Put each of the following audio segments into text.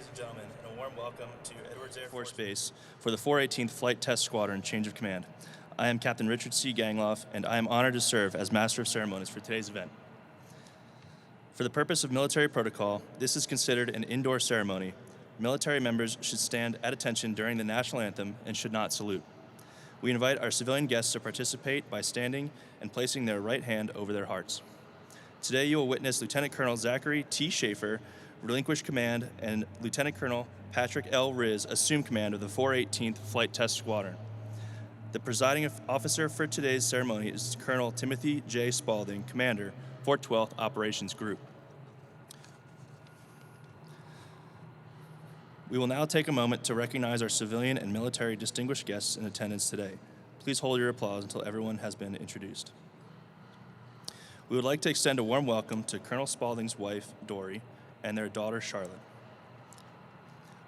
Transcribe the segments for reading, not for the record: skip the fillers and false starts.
ladies and gentlemen, and a warm welcome to Edwards Air Force Base for the 418th Flight Test Squadron Change of Command. I am Captain Richard C. Gangloff, and I am honored to serve as Master of Ceremonies for today's event. For the purpose of military protocol, this is considered an indoor ceremony. Military members should stand at attention during the national anthem and should not salute. We invite our civilian guests to participate by standing and placing their right hand over their hearts. Today you will witness Lieutenant Colonel Zachary T. Schaefer relinquish command and Lieutenant Colonel Patrick L. Riz assume command of the 418th Flight Test Squadron. The presiding officer for today's ceremony is Colonel Timothy J. Spaulding, Commander, 412th Operations Group. We will now take a moment to recognize our civilian and military distinguished guests in attendance today. Please hold your applause until everyone has been introduced. We would like to extend a warm welcome to Colonel Spaulding's wife, Dory, and their daughter, Charlotte.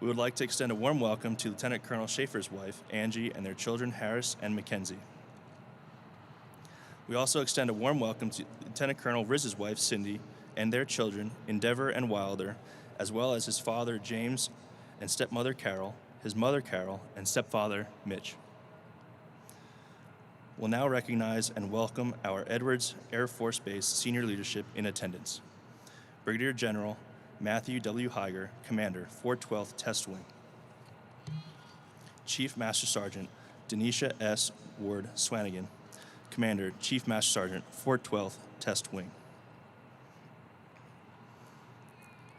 We would like to extend a warm welcome to Lieutenant Colonel Schaefer's wife, Angie, and their children, Harris and Mackenzie. We also extend a warm welcome to Lieutenant Colonel Riz's wife, Cindy, and their children, Endeavor and Wilder, as well as his father, James, and stepmother, Carol, his mother, Carol, and stepfather, Mitch. We'll now recognize and welcome our Edwards Air Force Base senior leadership in attendance. Brigadier General Matthew W. Heiger, Commander, 412th Test Wing. Chief Master Sergeant Denisha S. Ward Swanigan, Commander, Chief Master Sergeant, 412th Test Wing.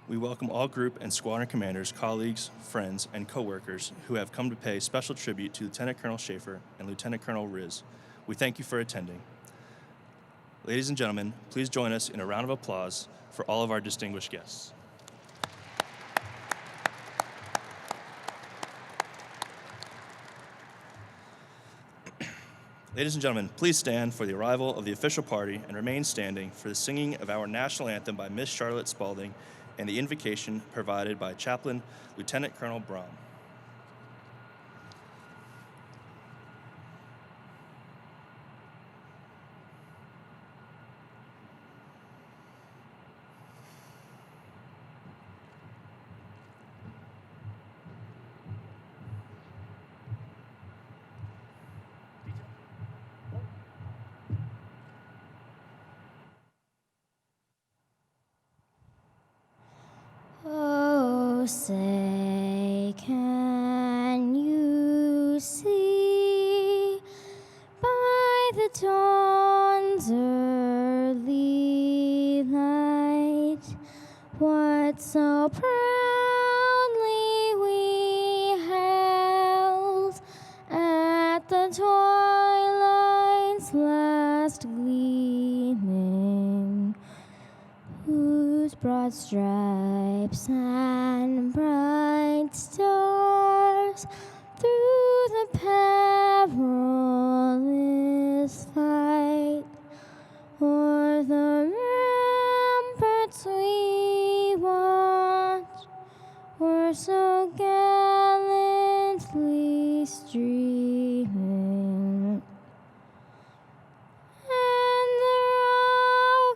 We welcome all group and squadron commanders, colleagues, friends, and co-workers who have come to pay special tribute to Lieutenant Colonel Schaefer and Lieutenant Colonel Riz. We thank you for attending. Ladies and gentlemen, please join us in a round of applause for all of our distinguished guests. Ladies and gentlemen, please stand for the arrival of the official party and remain standing for the singing of our national anthem by Miss Charlotte Spaulding and the invocation provided by Chaplain Lieutenant Colonel Braun. Oh, say, can you see by the dawn's early light what so proudly we held at the twilight's last gleaming, whose broad stripes and bright stars through the perilous fight o'er the ramparts we watched were so gallantly streaming. And the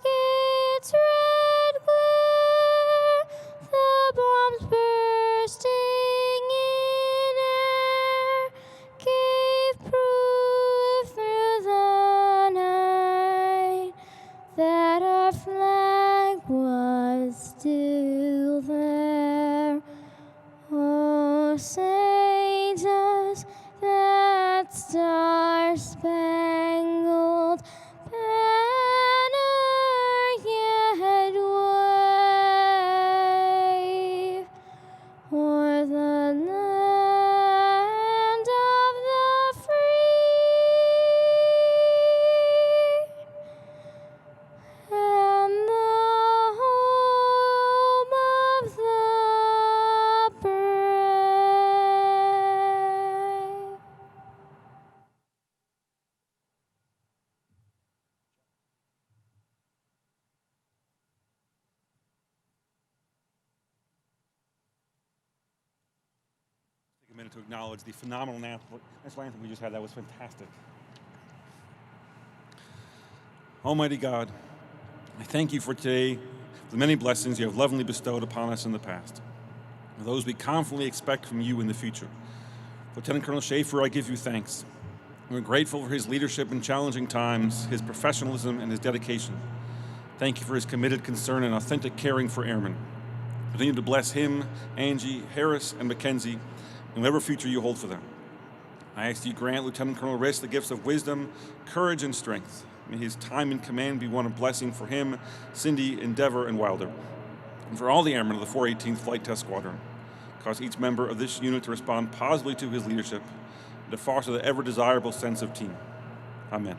rocket's red glare, the bombs bursting in air, gave proof through the night that our flag was still there. Oh, say does that star-spangled banner yet wave o'er the land of the free and the home of the brave? Take a minute to acknowledge the phenomenal national anthem we just had. That was fantastic. Almighty God, I thank you for today, for the many blessings you have lovingly bestowed upon us in the past. are those we confidently expect from you in the future. Lieutenant Colonel Schaefer, I give you thanks. We're grateful for his leadership in challenging times, his professionalism, and his dedication. Thank you for his committed concern and authentic caring for airmen. Continue to bless him, Angie, Harris, and Mackenzie in whatever future you hold for them. I ask you grant Lieutenant Colonel Riss the gifts of wisdom, courage, and strength. May his time in command be one of blessing for him, Cindy, Endeavor, and Wilder, and for all the airmen of the 418th Flight Test Squadron. Cause each member of this unit to respond positively to his leadership and to foster the ever-desirable sense of team. Amen.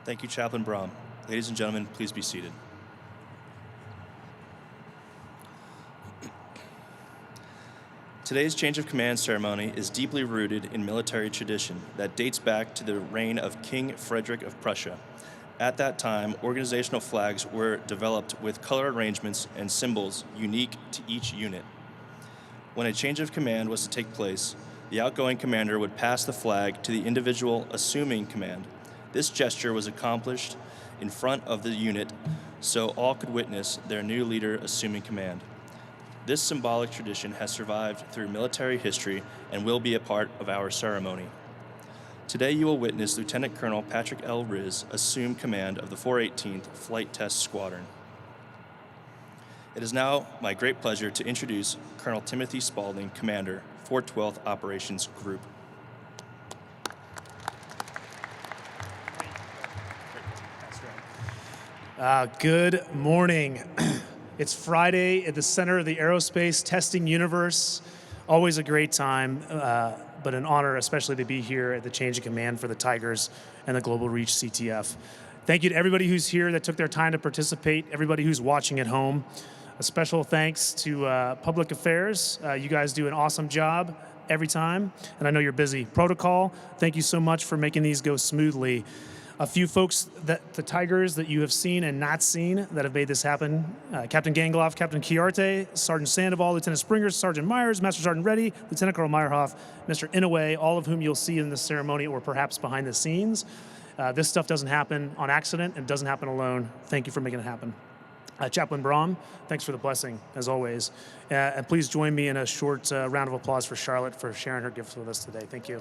Thank you, Chaplain Brom. Ladies and gentlemen, please be seated. Today's change of command ceremony is deeply rooted in military tradition that dates back to the reign of King Frederick of Prussia. At that time, organizational flags were developed with color arrangements and symbols unique to each unit. When a change of command was to take place, the outgoing commander would pass the flag to the individual assuming command. This gesture was accomplished in front of the unit so all could witness their new leader assuming command. This symbolic tradition has survived through military history and will be a part of our ceremony. Today you will witness Lieutenant Colonel Patrick L. Riss assume command of the 418th Flight Test Squadron. It is now my great pleasure to introduce Colonel Timothy Spaulding, Commander, 412th Operations Group. Good morning. It's Friday at the center of the aerospace testing universe. Always a great time, but an honor especially to be here at the change of command for the Tigers and the Global Reach CTF. Thank you to everybody who's here that took their time to participate, everybody who's watching at home. A special thanks to Public Affairs. You guys do an awesome job every time, and I know you're busy. Protocol, thank you so much for making these go smoothly. A few folks, the Tigers that you have seen and not seen that have made this happen. Captain Gangloff, Captain Chiarte, Sergeant Sandoval, Lieutenant Springer, Sergeant Myers, Master Sergeant Reddy, Lieutenant Colonel Meyerhoff, Mr. Inouye, all of whom you'll see in this ceremony or perhaps behind the scenes. This stuff doesn't happen on accident and doesn't happen alone. Thank you for making it happen. Chaplain Brom, thanks for the blessing, as always. And please join me in a short round of applause for Charlotte for sharing her gifts with us today. Thank you.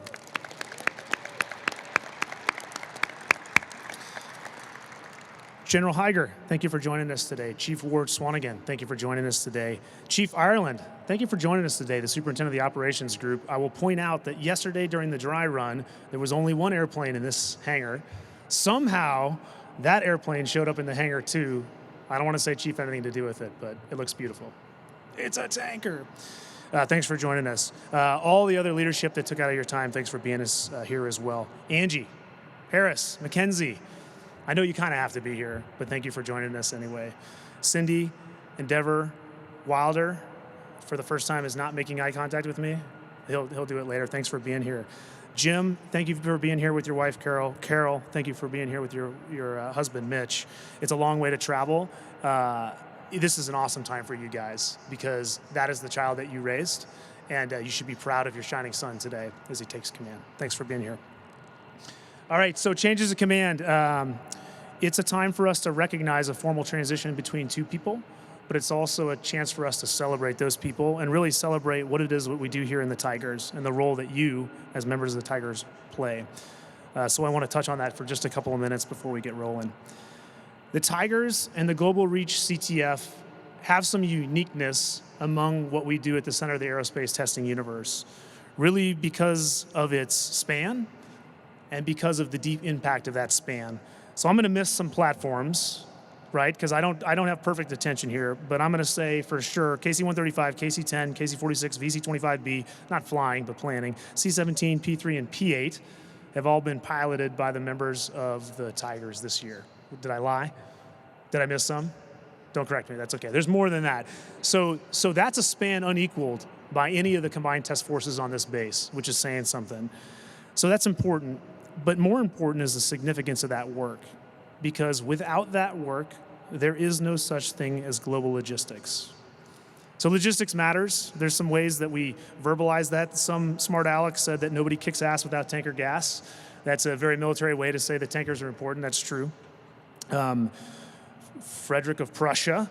General Higer, thank you for joining us today. Chief Ward Swanigan, thank you for joining us today. Chief Ireland, thank you for joining us today, the Superintendent of the Operations Group. I will point out that yesterday during the dry run, there was only one airplane in this hangar. Somehow, that airplane showed up in the hangar too. I don't want to say Chief had anything to do with it, but it looks beautiful. It's a tanker. Thanks for joining us. All the other leadership that took out of your time, thanks for being here as well. Angie, Harris, Mackenzie, I know you kind of have to be here, but thank you for joining us anyway. Cindy, Endeavor, Wilder, for the first time is not making eye contact with me. He'll do it later. Thanks for being here. Jim, thank you for being here with your wife, Carol. Carol, thank you for being here with your husband, Mitch. It's a long way to travel. This is an awesome time for you guys because that is the child that you raised, and you should be proud of your shining son today as he takes command. Thanks for being here. All right, so changes of command. It's a time for us to recognize a formal transition between two people, but it's also a chance for us to celebrate those people and really celebrate what it is what we do here in the Tigers and the role that you, as members of the Tigers, play. So I want to touch on that for just a couple of minutes before we get rolling. The Tigers and the Global Reach CTF have some uniqueness among what we do at the center of the aerospace testing universe, really because of its span and because of the deep impact of that span. So I'm going to miss some platforms, right? Because I don't have perfect attention here, but I'm going to say for sure KC-135, KC-10, KC-46, VC-25B, not flying, but planning, C-17, P-3, and P-8 have all been piloted by the members of the Tigers this year. Did I lie? Did I miss some? Don't correct me, that's okay. There's more than that. So that's a span unequaled by any of the combined test forces on this base, which is saying something. So that's important. But more important is the significance of that work, because without that work, there is no such thing as global logistics. So logistics matters. There's some ways that we verbalize that. Some smart Alex said that nobody kicks ass without tanker gas. That's a very military way to say that tankers are important. That's true. Frederick of Prussia,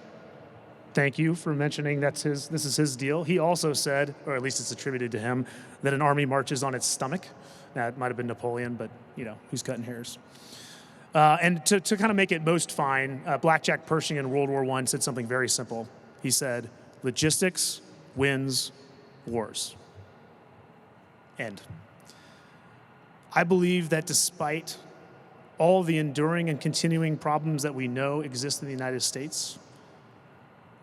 thank you for mentioning this is his deal. He also said, or at least it's attributed to him, that an army marches on its stomach. That might have been Napoleon, but who's cutting hairs? And to kind of make it most fine, Blackjack Pershing in World War I said something very simple. He said, logistics wins wars. End. I believe that despite all the enduring and continuing problems that we know exist in the United States,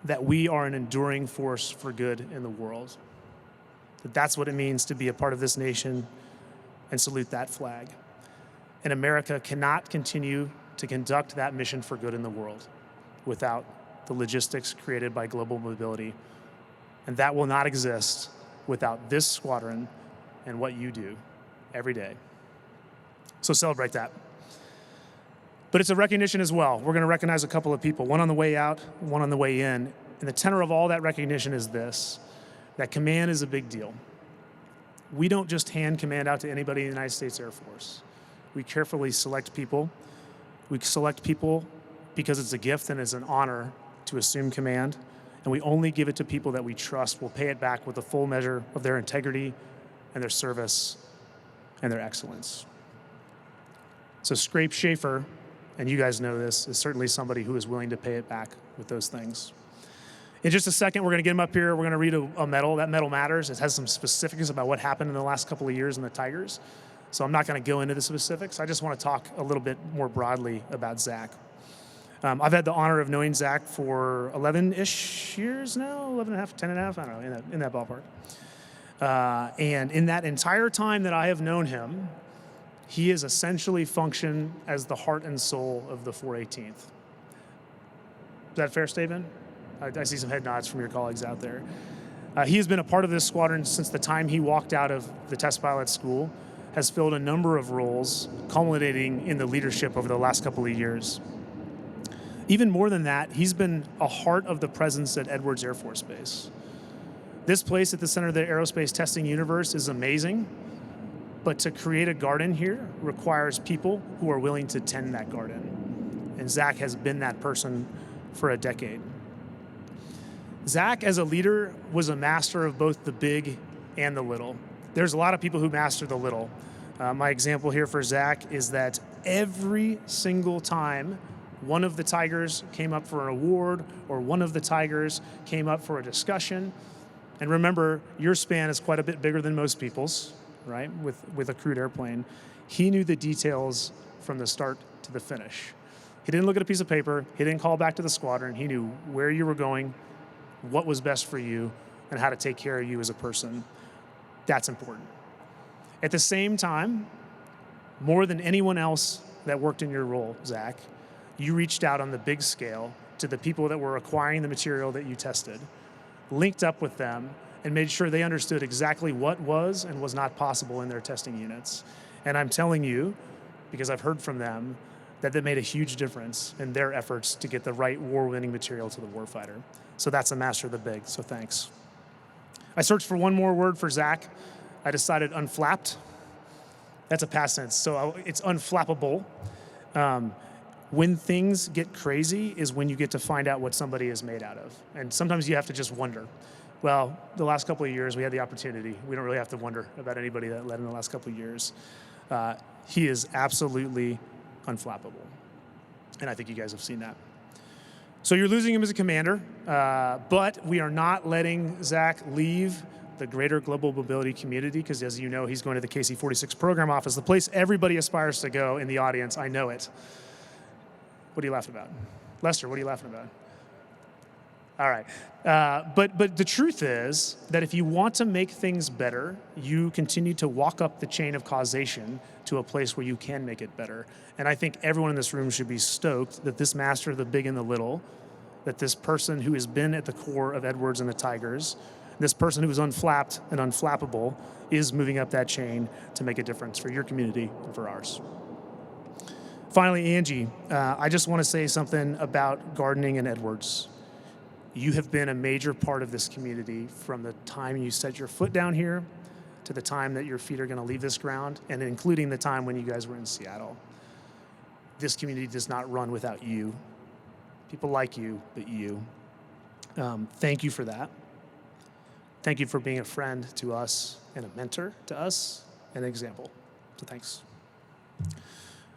that we are an enduring force for good in the world. That's what it means to be a part of this nation and salute that flag. And America cannot continue to conduct that mission for good in the world without the logistics created by global mobility. And that will not exist without this squadron and what you do every day. So celebrate that. But it's a recognition as well. We're going to recognize a couple of people, one on the way out, one on the way in. And the tenor of all that recognition is this, that command is a big deal. We don't just hand command out to anybody in the United States Air Force. We carefully select people. We select people because it's a gift and it's an honor to assume command. And we only give it to people that we trust will pay it back with a full measure of their integrity and their service and their excellence. So Scrape Schaefer, and you guys know this, is certainly somebody who is willing to pay it back with those things. In just a second, we're going to get him up here. We're going to read a medal. That medal matters. It has some specifics about what happened in the last couple of years in the Tigers. So I'm not going to go into the specifics. I just want to talk a little bit more broadly about Zach. I've had the honor of knowing Zach for 11-ish years now, 11 and a half, 10 and a half, I don't know, in that ballpark. And in that entire time that I have known him, he has essentially functioned as the heart and soul of the 418th. Is that a fair statement? I see some head nods from your colleagues out there. He has been a part of this squadron since the time he walked out of the test pilot school, has filled a number of roles, culminating in the leadership over the last couple of years. Even more than that, he's been a heart of the presence at Edwards Air Force Base. This place at the center of the aerospace testing universe is amazing, but to create a garden here requires people who are willing to tend that garden. And Zach has been that person for a decade. Zach, as a leader, was a master of both the big and the little. There's a lot of people who master the little. My example here for Zach is that every single time one of the Tigers came up for an award or one of the Tigers came up for a discussion, and remember, your span is quite a bit bigger than most people's, right, with a crewed airplane, he knew the details from the start to the finish. He didn't look at a piece of paper. He didn't call back to the squadron. He knew where you were going, what was best for you, and how to take care of you as a person. That's important. At the same time, more than anyone else that worked in your role, Zach, you reached out on the big scale to the people that were acquiring the material that you tested, linked up with them, and made sure they understood exactly what was and was not possible in their testing units. And I'm telling you, because I've heard from them, that made a huge difference in their efforts to get the right war-winning material to the warfighter. So that's a master of the big, so thanks. I searched for one more word for Zach. I decided unflapped. That's a past tense, so it's unflappable. When things get crazy is when you get to find out what somebody is made out of. And sometimes you have to just wonder. Well, the last couple of years, we had the opportunity. We don't really have to wonder about anybody that led in the last couple of years. He is absolutely unflappable. And I think you guys have seen that. So you're losing him as a commander, but we are not letting Zach leave the greater global mobility community, because as you know, he's going to the KC-46 program office, the place everybody aspires to go in the audience. I know it. What are you laughing about? Lester, what are you laughing about? All right. But the truth is that if you want to make things better, you continue to walk up the chain of causation to a place where you can make it better. And I think everyone in this room should be stoked that this master of the big and the little, that this person who has been at the core of Edwards and the Tigers, this person who is unflapped and unflappable, is moving up that chain to make a difference for your community and for ours. Finally, Angie, I just want to say something about gardening and Edwards. You have been a major part of this community from the time you set your foot down here to the time that your feet are going to leave this ground, and including the time when you guys were in Seattle. This community does not run without you. People like you, but you. Thank you for that. Thank you for being a friend to us and a mentor to us and an example. So thanks.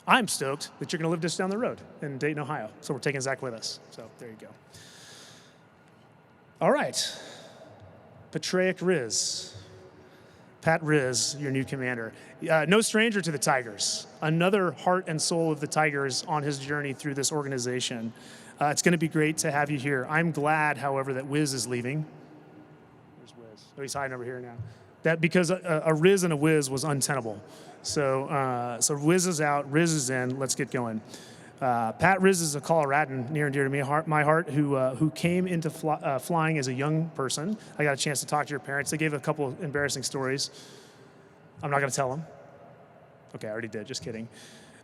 I'm stoked that you're going to live just down the road in Dayton, Ohio. So we're taking Zach with us. So there you go. All right. Patraic Riz. Pat Riz, your new commander. No stranger to the Tigers. Another heart and soul of the Tigers on his journey through this organization. It's going to be great to have you here. I'm glad, however, that Wiz is leaving. Where's Wiz? Oh, he's hiding over here now. That because a Riz and a Wiz was untenable. So Wiz is out, Riz is in. Let's get going. Pat Riz is a Coloradan near and dear to my heart, who came into flying as a young person. I got a chance to talk to your parents. They gave a couple of embarrassing stories. I'm not going to tell them. Okay, I already did. Just kidding.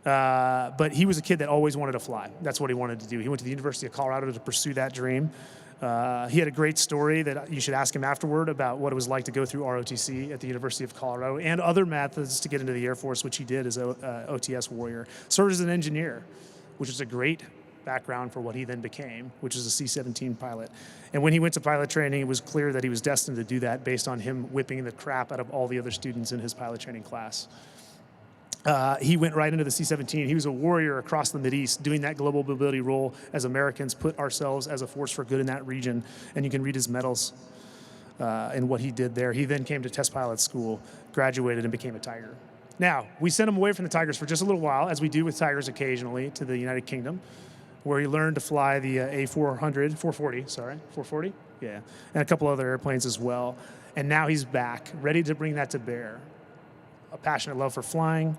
But he was a kid that always wanted to fly. That's what he wanted to do. He went to the University of Colorado to pursue that dream. He had a great story that you should ask him afterward about what it was like to go through ROTC at the University of Colorado and other methods to get into the Air Force, which he did as an OTS warrior. Served as an engineer, which is a great background for what he then became, which is a C-17 pilot. And when he went to pilot training, it was clear that he was destined to do that based on him whipping the crap out of all the other students in his pilot training class. He went right into the C-17. He was a warrior across the Mideast, doing that global mobility role as Americans put ourselves as a force for good in that region. And you can read his medals and what he did there. He then came to test pilot school, graduated, and became a Tiger. Now, we sent him away from the Tigers for just a little while, as we do with Tigers occasionally, to the United Kingdom, where he learned to fly the A440, yeah, and a couple other airplanes as well. And now he's back, ready to bring that to bear. A passionate love for flying,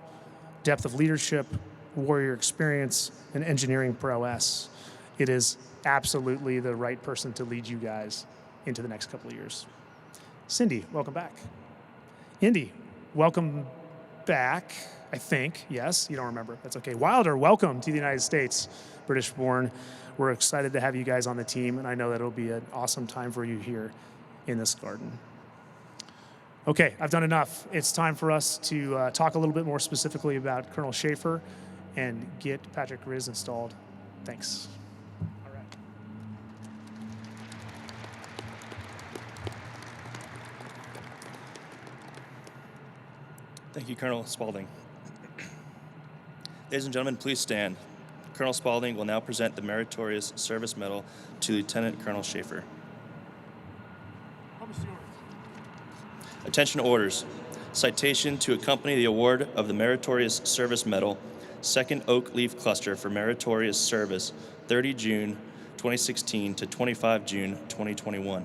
depth of leadership, warrior experience, and engineering prowess. It is absolutely the right person to lead you guys into the next couple of years. Cindy, welcome back. Indy, welcome back, I think. Yes, you don't remember. That's okay. Wilder, welcome to the United States, British born. We're excited to have you guys on the team, and I know that it'll be an awesome time for you here in this garden. Okay, I've done enough. It's time for us to talk a little bit more specifically about Colonel Schaefer and get Patrick Riz installed. Thanks. All right. Thank you, Colonel Spaulding. Ladies and gentlemen, please stand. Colonel Spaulding will now present the Meritorious Service Medal to Lieutenant Colonel Schaefer. Attention orders. Citation to accompany the award of the Meritorious Service Medal, 2nd Oak Leaf Cluster for Meritorious Service, 30 June 2016 to 25 June 2021.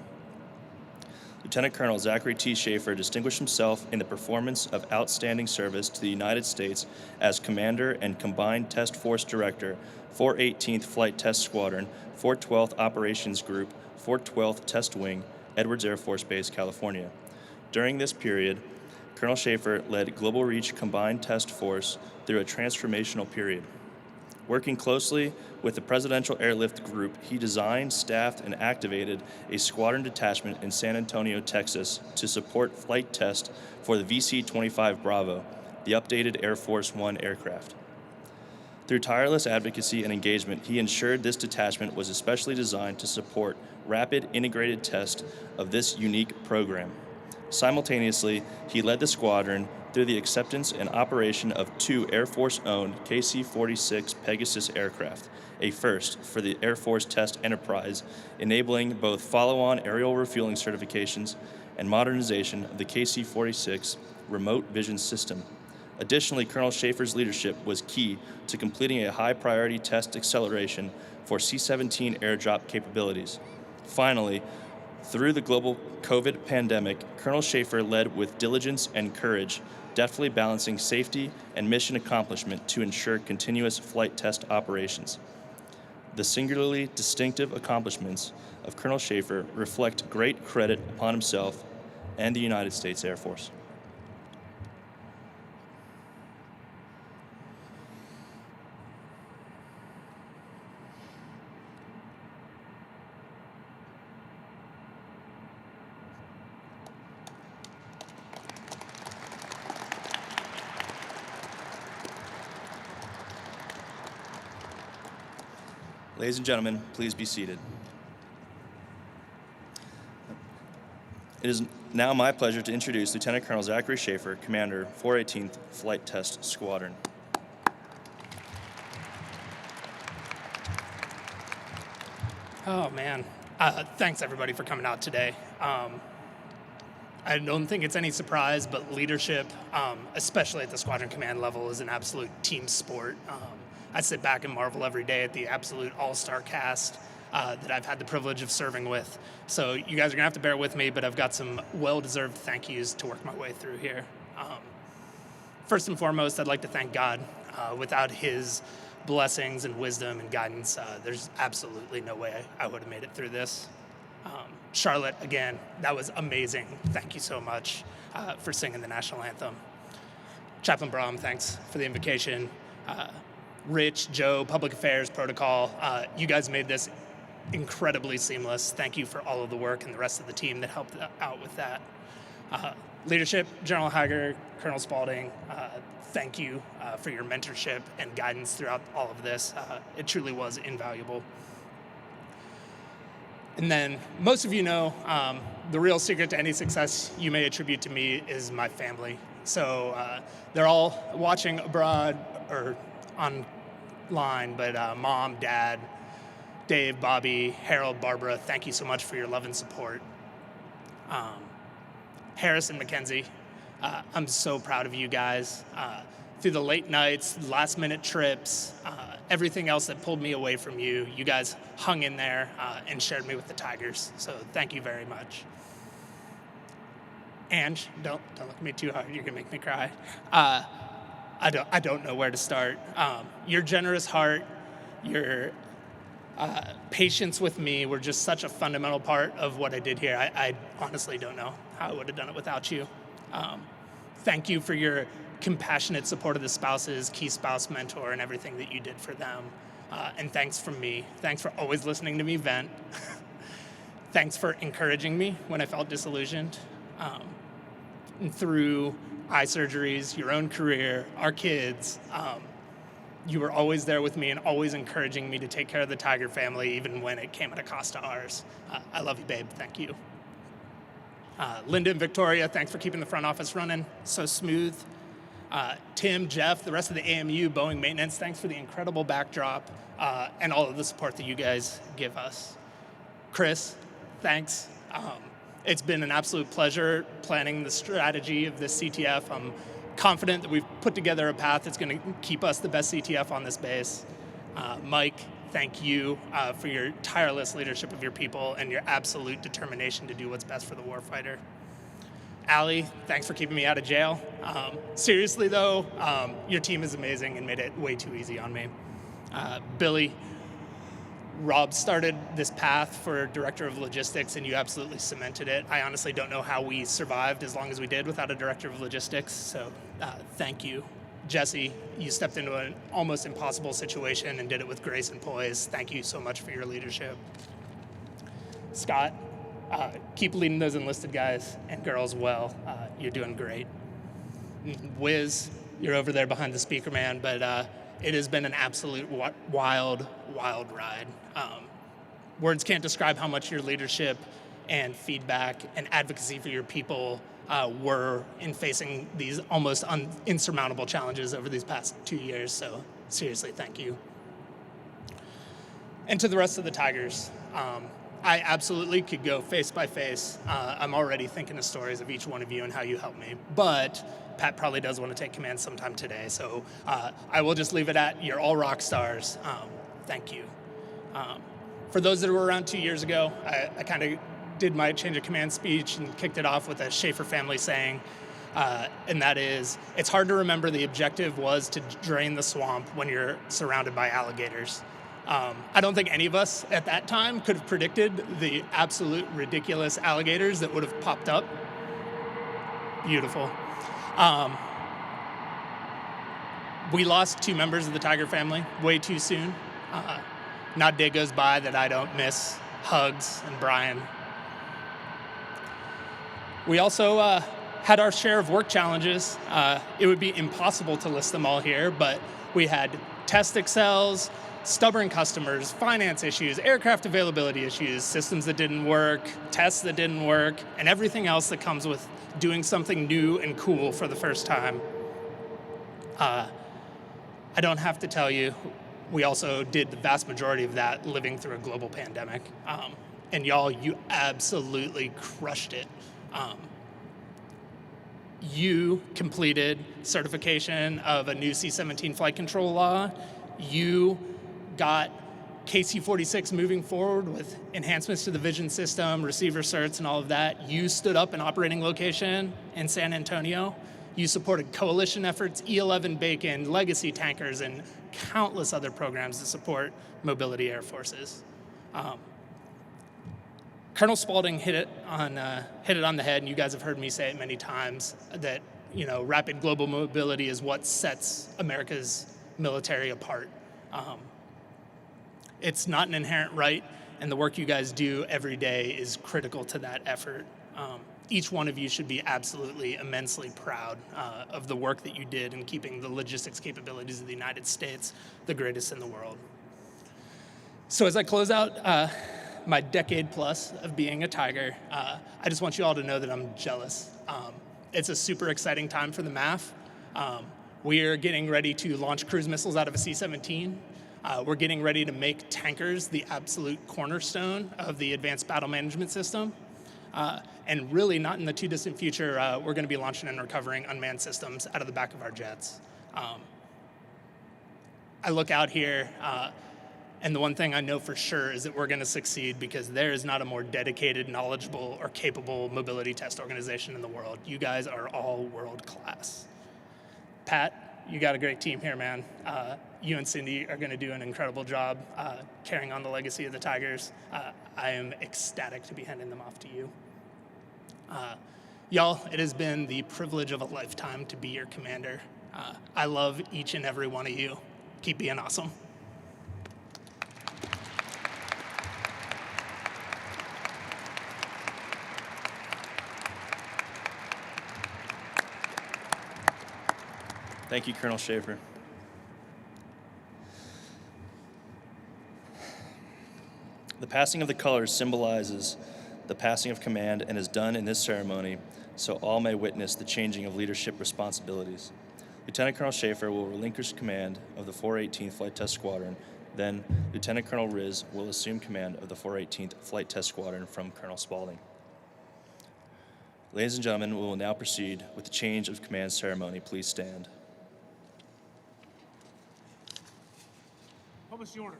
Lieutenant Colonel Zachary T. Schaefer distinguished himself in the performance of outstanding service to the United States as Commander and Combined Test Force Director, 418th Flight Test Squadron, 412th Operations Group, 412th Test Wing, Edwards Air Force Base, California. During this period, Colonel Schaefer led Global Reach Combined Test Force through a transformational period. Working closely with the Presidential Airlift Group, he designed, staffed, and activated a squadron detachment in San Antonio, Texas, to support flight test for the VC-25 Bravo, the updated Air Force One aircraft. Through tireless advocacy and engagement, he ensured this detachment was especially designed to support rapid integrated test of this unique program. Simultaneously, he led the squadron through the acceptance and operation of 2 Air Force-owned KC-46 Pegasus aircraft, a first for the Air Force Test Enterprise, enabling both follow-on aerial refueling certifications and modernization of the KC-46 remote vision system. Additionally, Colonel Schaefer's leadership was key to completing a high-priority test acceleration for C-17 airdrop capabilities. Finally, through the global COVID pandemic, Colonel Schaefer led with diligence and courage, deftly balancing safety and mission accomplishment to ensure continuous flight test operations. The singularly distinctive accomplishments of Colonel Schaefer reflect great credit upon himself and the United States Air Force. Ladies and gentlemen, please be seated. It is now my pleasure to introduce Lieutenant Colonel Zachary Schaefer, Commander, 418th Flight Test Squadron. Oh, man. Thanks, everybody, for coming out today. I don't think it's any surprise, but leadership, especially at the squadron command level, is an absolute team sport. I sit back and marvel every day at the absolute all-star cast that I've had the privilege of serving with. So you guys are going to have to bear with me, but I've got some well-deserved thank yous to work my way through here. First and foremost, I'd like to thank God. Without his blessings and wisdom and guidance, there's absolutely no way I would have made it through this. Charlotte, again, that was amazing. Thank you so much for singing the national anthem. Chaplain Brom, thanks for the invocation. Rich, Joe, Public Affairs, Protocol, you guys made this incredibly seamless. Thank you for all of the work and the rest of the team that helped out with that. Leadership, General Hager, Colonel Spaulding, thank you for your mentorship and guidance throughout all of this. It truly was invaluable. And then most of you know the real secret to any success you may attribute to me is my family. So they're all watching abroad or online, but Mom, Dad, Dave, Bobby, Harold, Barbara, thank you so much for your love and support. Harris and Mackenzie, I'm so proud of you guys. Through the late nights, last minute trips, everything else that pulled me away from you, you guys hung in there and shared me with the Tigers. So thank you very much. And don't look at me too hard, you're gonna make me cry. I don't know where to start. Your generous heart, your patience with me were just such a fundamental part of what I did here. I honestly don't know how I would have done it without you. Thank you for your compassionate support of the spouses, key spouse mentor, and everything that you did for them. And thanks from me. Thanks for always listening to me vent. Thanks for encouraging me when I felt disillusioned. And through eye surgeries, your own career, our kids, you were always there with me and always encouraging me to take care of the Tiger family, even when it came at a cost to ours. I love you, babe. Thank you. Linda and Victoria, thanks for keeping the front office running so smooth. Tim, Jeff, the rest of the AMU, Boeing maintenance, thanks for the incredible backdrop and all of the support that you guys give us. Chris, thanks. It's been an absolute pleasure planning the strategy of this CTF. I'm confident that we've put together a path that's going to keep us the best CTF on this base. Mike, thank you for your tireless leadership of your people and your absolute determination to do what's best for the warfighter. Allie, thanks for keeping me out of jail. Seriously though, your team is amazing and made it way too easy on me. Billy, Rob started this path for Director of Logistics and you absolutely cemented it. I honestly don't know how we survived as long as we did without a Director of Logistics, so thank you. Jesse, you stepped into an almost impossible situation and did it with grace and poise. Thank you so much for your leadership. Scott, keep leading those enlisted guys and girls well. You're doing great. Wiz, you're over there behind the speaker man, but it has been an absolute wild ride. Words can't describe how much your leadership and feedback and advocacy for your people were in facing these almost insurmountable challenges over these past 2 years. So seriously, thank you. And to the rest of the Tigers, I absolutely could go face by face. I'm already thinking of stories of each one of you and how you helped me. But Pat probably does want to take command sometime today. So I will just leave it at you're all rock stars. Thank you. For those that were around 2 years ago, I kind of did my change of command speech and kicked it off with a Schaefer family saying, and that is, it's hard to remember the objective was to drain the swamp when you're surrounded by alligators. I don't think any of us at that time could have predicted the absolute ridiculous alligators that would have popped up. Beautiful. We lost 2 members of the Tiger family way too soon. Not a day goes by that I don't miss Hugs and Brian. We also had our share of work challenges. It would be impossible to list them all here, but we had test excels, stubborn customers, finance issues, aircraft availability issues, systems that didn't work, tests that didn't work, and everything else that comes with doing something new and cool for the first time. I don't have to tell you, we also did the vast majority of that living through a global pandemic. And y'all, you absolutely crushed it. You completed certification of a new C-17 flight control law. You got KC-46 moving forward with enhancements to the vision system, receiver certs, and all of that. You stood up an operating location in San Antonio. You supported coalition efforts, E-11 Bacon, legacy tankers, and countless other programs to support mobility air forces. Colonel Spaulding hit it on the head, and you guys have heard me say it many times, that rapid global mobility is what sets America's military apart. It's not an inherent right, and the work you guys do every day is critical to that effort. Each one of you should be absolutely immensely proud of the work that you did in keeping the logistics capabilities of the United States the greatest in the world. So as I close out my decade plus of being a Tiger, I just want you all to know that I'm jealous. It's a super exciting time for the MAF. We are getting ready to launch cruise missiles out of a C-17. We're getting ready to make tankers the absolute cornerstone of the advanced battle management system. And really not in the too distant future, we're going to be launching and recovering unmanned systems out of the back of our jets. I look out here, and the one thing I know for sure is that we're going to succeed, because there is not a more dedicated, knowledgeable, or capable mobility test organization in the world. You guys are all world class. Pat, you got a great team here, man. You and Cindy are going to do an incredible job carrying on the legacy of the Tigers. I am ecstatic to be handing them off to you. Y'all, it has been the privilege of a lifetime to be your commander. I love each and every one of you. Keep being awesome. Thank you, Colonel Schaefer. The passing of the colors symbolizes the passing of command and is done in this ceremony so all may witness the changing of leadership responsibilities. Lieutenant Colonel Schaefer will relinquish command of the 418th Flight Test Squadron. Then Lieutenant Colonel Riz will assume command of the 418th Flight Test Squadron from Colonel Spaulding. Ladies and gentlemen, we will now proceed with the change of command ceremony. Please stand. Publish the order.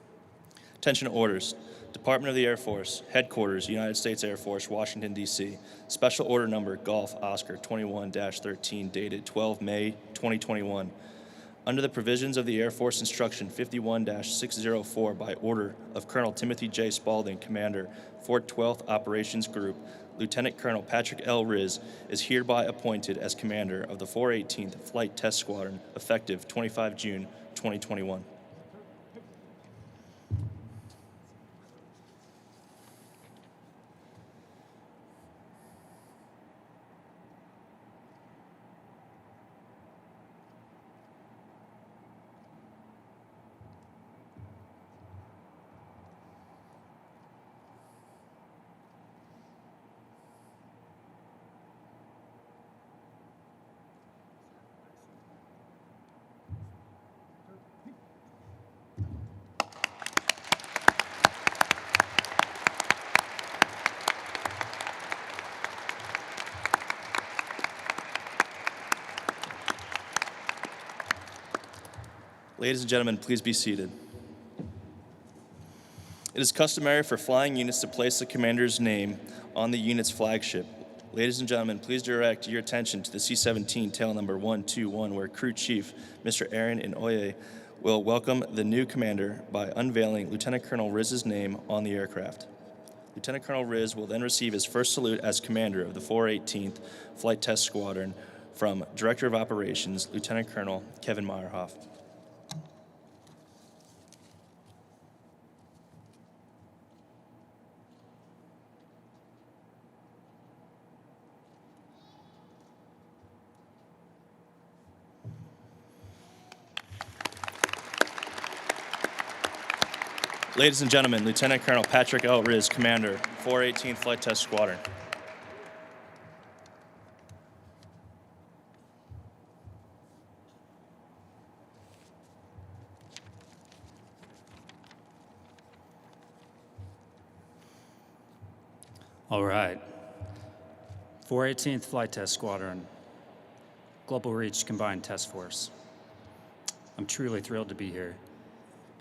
Attention orders. Department of the Air Force, Headquarters, United States Air Force, Washington, D.C. Special Order Number Golf Oscar 21-13, dated 12 May 2021. Under the provisions of the Air Force Instruction 51-604, by order of Colonel Timothy J. Spaulding, Commander, 4th 12th Operations Group, Lieutenant Colonel Patrick L. Riz is hereby appointed as Commander of the 418th Flight Test Squadron, effective 25 June 2021. Ladies and gentlemen, please be seated. It is customary for flying units to place the commander's name on the unit's flagship. Ladies and gentlemen, please direct your attention to the C-17 tail number 121, where Crew Chief Mr. Aaron Inoye will welcome the new commander by unveiling Lieutenant Colonel Riz's name on the aircraft. Lieutenant Colonel Riz will then receive his first salute as commander of the 418th Flight Test Squadron from Director of Operations, Lieutenant Colonel Kevin Meyerhoff. Ladies and gentlemen, Lieutenant Colonel Patrick L. Riz, Commander, 418th Flight Test Squadron. All right. 418th Flight Test Squadron, Global Reach Combined Task Force. I'm truly thrilled to be here.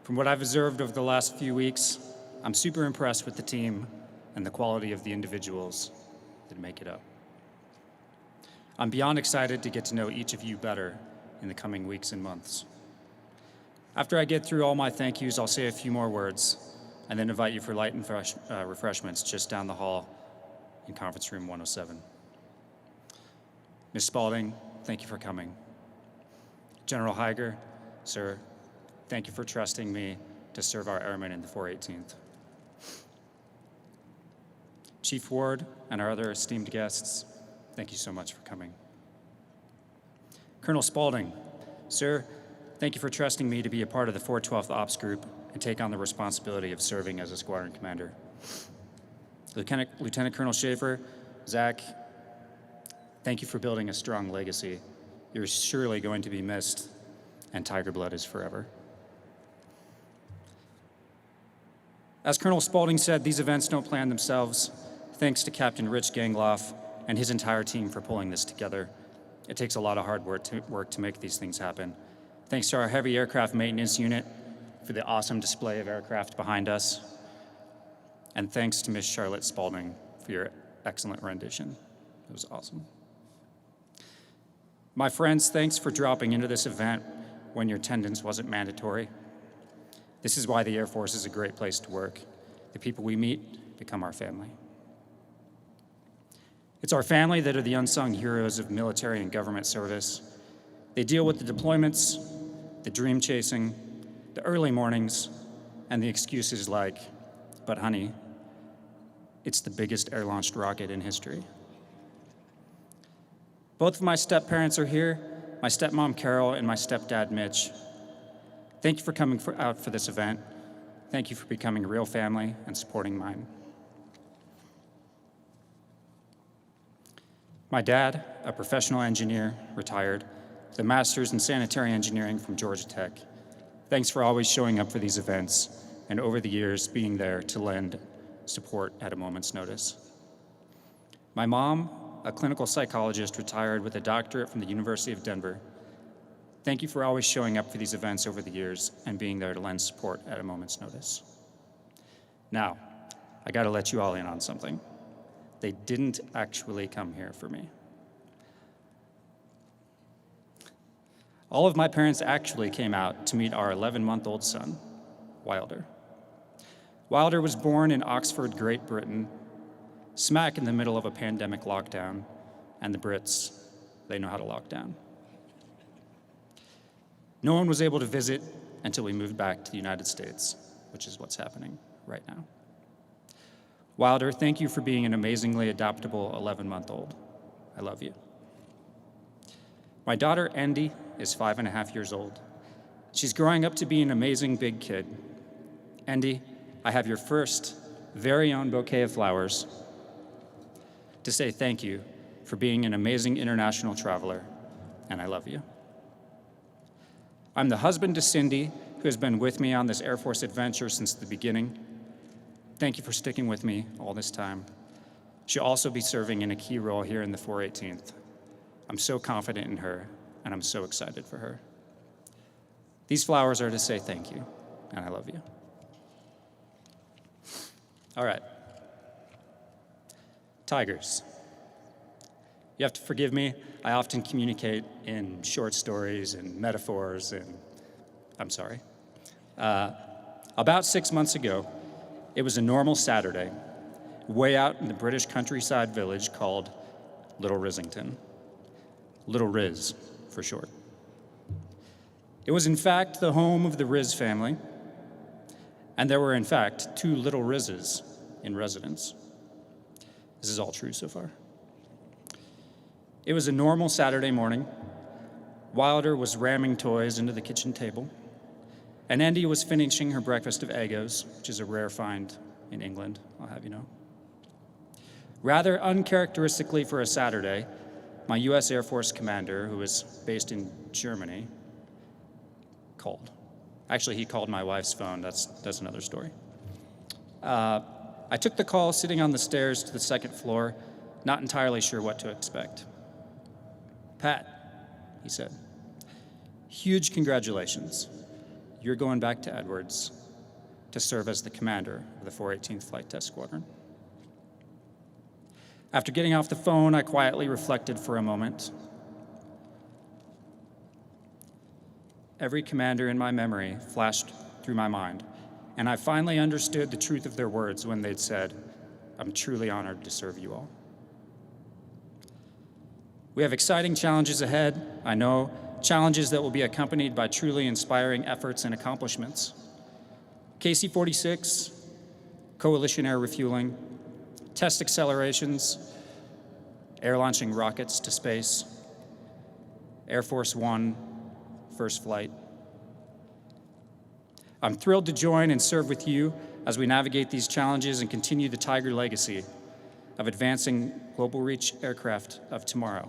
From what I've observed over the last few weeks, I'm super impressed with the team and the quality of the individuals that make it up. I'm beyond excited to get to know each of you better in the coming weeks and months. After I get through all my thank yous, I'll say a few more words and then invite you for light and fresh refreshments just down the hall in Conference Room 107. Ms. Spaulding, thank you for coming. General Higer, sir, thank you for trusting me to serve our airmen in the 418th. Chief Ward and our other esteemed guests, thank you so much for coming. Colonel Spaulding, sir, thank you for trusting me to be a part of the 412th Ops Group and take on the responsibility of serving as a squadron commander. Lieutenant Colonel Schaefer, Zach, thank you for building a strong legacy. You're surely going to be missed, and Tiger Blood is forever. As Colonel Spaulding said, these events don't plan themselves. Thanks to Captain Rich Gangloff and his entire team for pulling this together. It takes a lot of hard work to make these things happen. Thanks to our heavy aircraft maintenance unit for the awesome display of aircraft behind us. And thanks to Ms. Charlotte Spaulding for your excellent rendition. It was awesome. My friends, thanks for dropping into this event when your attendance wasn't mandatory. This is why the Air Force is a great place to work. The people we meet become our family. It's our family that are the unsung heroes of military and government service. They deal with the deployments, the dream chasing, the early mornings, and the excuses like, but honey, it's the biggest air-launched rocket in history. Both of my step-parents are here, my stepmom Carol and my stepdad Mitch. Thank you for coming out for this event. Thank you for becoming a real family and supporting mine. My dad, a professional engineer, retired, with a master's in sanitary engineering from Georgia Tech. Thanks for always showing up for these events and over the years being there to lend support at a moment's notice. My mom, a clinical psychologist, retired with a doctorate from the University of Denver. Thank you for always showing up for these events over the years and being there to lend support at a moment's notice. Now, I gotta let you all in on something. They didn't actually come here for me. All of my parents actually came out to meet our 11-month-old son, Wilder. Wilder was born in Oxford, Great Britain, smack in the middle of a pandemic lockdown, and the Brits, they know how to lock down. No one was able to visit until we moved back to the United States, which is what's happening right now. Wilder, thank you for being an amazingly adoptable 11-month-old. I love you. My daughter, Andy, is 5.5 years old. She's growing up to be an amazing big kid. Andy, I have your first very own bouquet of flowers to say thank you for being an amazing international traveler, and I love you. I'm the husband to Cindy, who has been with me on this Air Force adventure since the beginning. Thank you for sticking with me all this time. She'll also be serving in a key role here in the 418th. I'm so confident in her, and I'm so excited for her. These flowers are to say thank you, and I love you. All right. Tigers. You have to forgive me. I often communicate in short stories and metaphors, and I'm sorry. About 6 months ago, it was a normal Saturday, way out in the British countryside village called Little Rizzington. Little Riz, for short. It was in fact the home of the Riz family, and there were in fact 2 little Rizes in residence. This is all true so far. It was a normal Saturday morning. Wilder was ramming toys into the kitchen table. And Andy was finishing her breakfast of Eggos, which is a rare find in England, I'll have you know. Rather uncharacteristically for a Saturday, my U.S. Air Force commander, who is based in Germany, called. Actually, he called my wife's phone. That's another story. I took the call sitting on the stairs to the second floor, not entirely sure what to expect. "Pat," he said, "huge congratulations. You're going back to Edwards to serve as the commander of the 418th Flight Test Squadron." After getting off the phone, I quietly reflected for a moment. Every commander in my memory flashed through my mind, and I finally understood the truth of their words when they'd said, "I'm truly honored to serve you all." We have exciting challenges ahead, I know, challenges that will be accompanied by truly inspiring efforts and accomplishments. KC-46, coalition air refueling, test accelerations, air launching rockets to space, Air Force One, first flight. I'm thrilled to join and serve with you as we navigate these challenges and continue the Tiger legacy of advancing global reach aircraft of tomorrow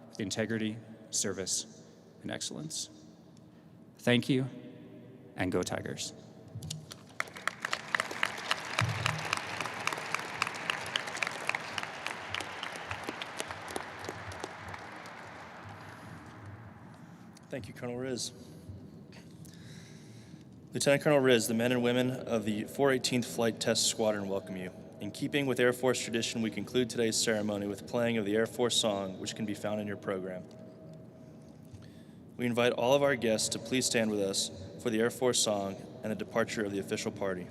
with integrity, service, and excellence. Thank you, and go Tigers. Thank you, Colonel Riz. Lieutenant Colonel Riz, the men and women of the 418th Flight Test Squadron welcome you. In keeping with Air Force tradition, we conclude today's ceremony with playing of the Air Force song, which can be found in your program. We invite all of our guests to please stand with us for the Air Force song and the departure of the official party.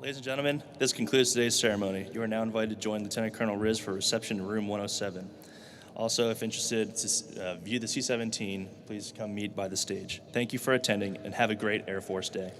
Ladies and gentlemen, this concludes today's ceremony. You are now invited to join Lieutenant Colonel Riz for reception in room 107. Also, if interested to view the C-17, please come meet by the stage. Thank you for attending and have a great Air Force Day.